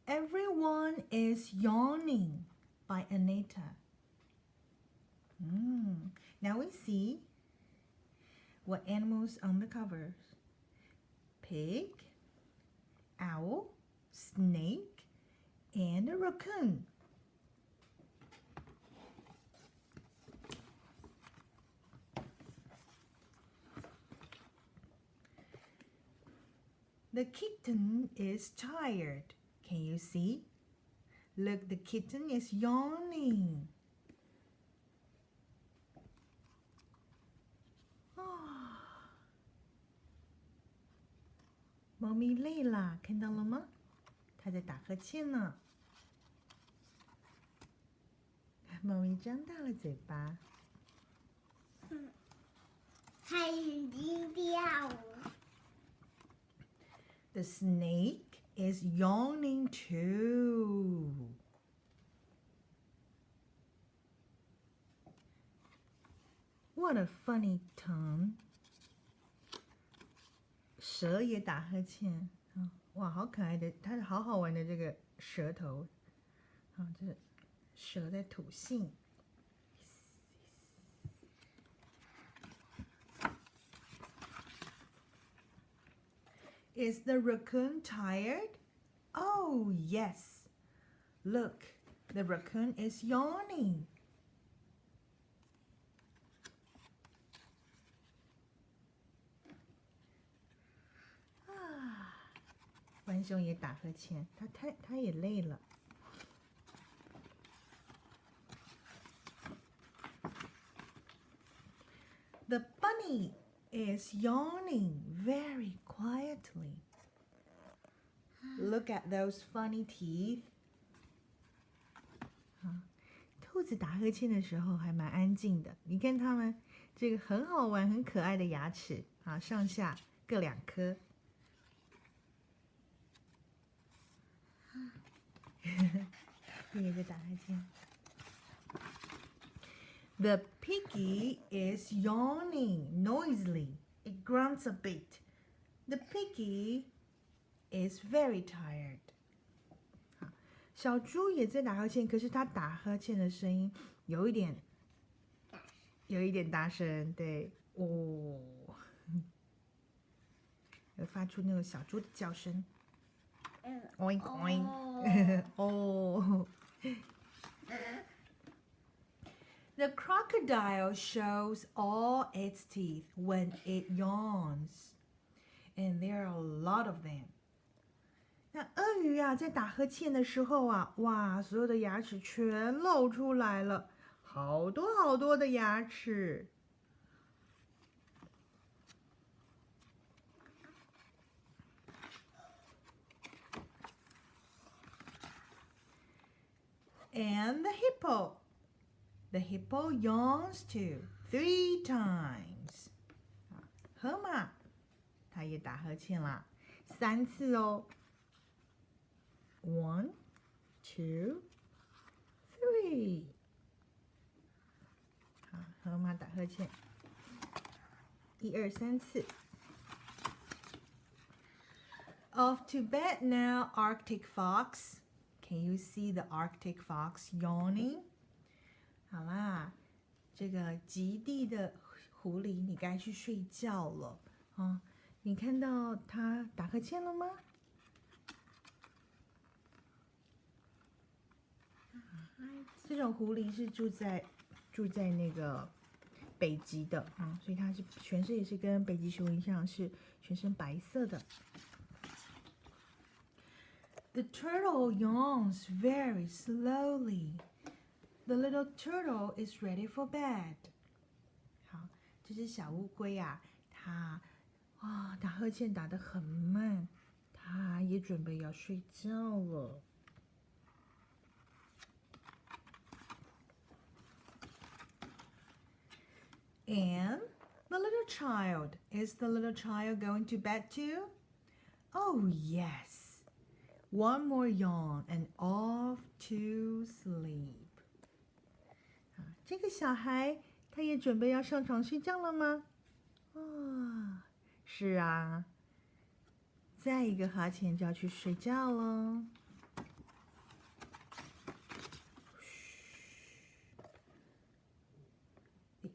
Everyone is yawning by Anita. Now we see what animals on the covers. Pig, owl, snake, and a raccoon. The kitten is tired. Can you see? Look, the kitten is yawning. Oh. 猫咪累了，看到了吗？它在打呵欠呢。猫咪张大了嘴巴。它眼睛掉了。The snake is yawning too. What a funny tongue. 蛇也打呵欠啊！哇，好可爱的，它好好玩的这个舌头啊，这是蛇在吐信。Is the raccoon tired? Oh, yes. Look, the raccoon is yawning. 浣熊也打呵欠，它也累了。The bunny is yawning very quietly. Look at those funny teeth. 兔子打呵欠的时候还蛮安静的，你看它们这个很好玩、很可爱的牙齿啊，上下各2颗。也在打呵欠。The piggy is yawning noisily. It grunts a bit. The piggy is very tired. 小猪也在打呵欠，可是它打呵欠的声音有一点大声，对，哦，有发出那个小猪的叫声。Oink oink. Oh. The crocodile shows all its teeth when it yawns, and there are a lot of them. 那鳄鱼啊，在打呵欠的时候啊，哇，所有的牙齿全露出来了，好多好多的牙齿。And the hippo yawns too 3 times. 河马，它也打呵欠啦，3次哦。1, 2, 3. 好，河马打呵欠，1、2、3次。Off to bed now, Arctic fox. Can you see the Arctic fox yawning? 好啦，这个极地的狐狸，你该去睡觉了啊！你看到它打呵欠了吗？这种狐狸是住在那个北极的啊，所以它是全身也是跟北极熊一样，是全身白色的。The turtle yawns very slowly. The little turtle is ready for bed. 好，这只小乌龟啊，它打呵欠打得很慢，它也准备要睡觉了。And the little child. Is the little child going to bed too? Oh, yes. One more yawn and off to sleep. 这个小孩他也准备要上床睡觉了吗？是啊，再一个哈欠就要去睡觉了。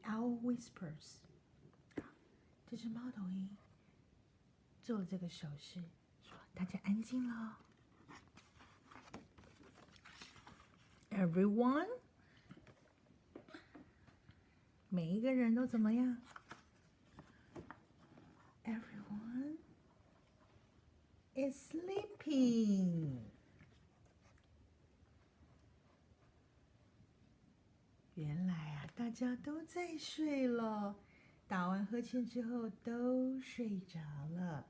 owl whispers。这只猫头鹰做了这个手势，说：“大家安静了。” Everyone， 每一个人都怎么样 ？Everyone is sleeping。原来啊，大家都在睡了，打完呵欠之后都睡着了。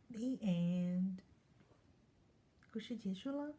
The end。故事结束了。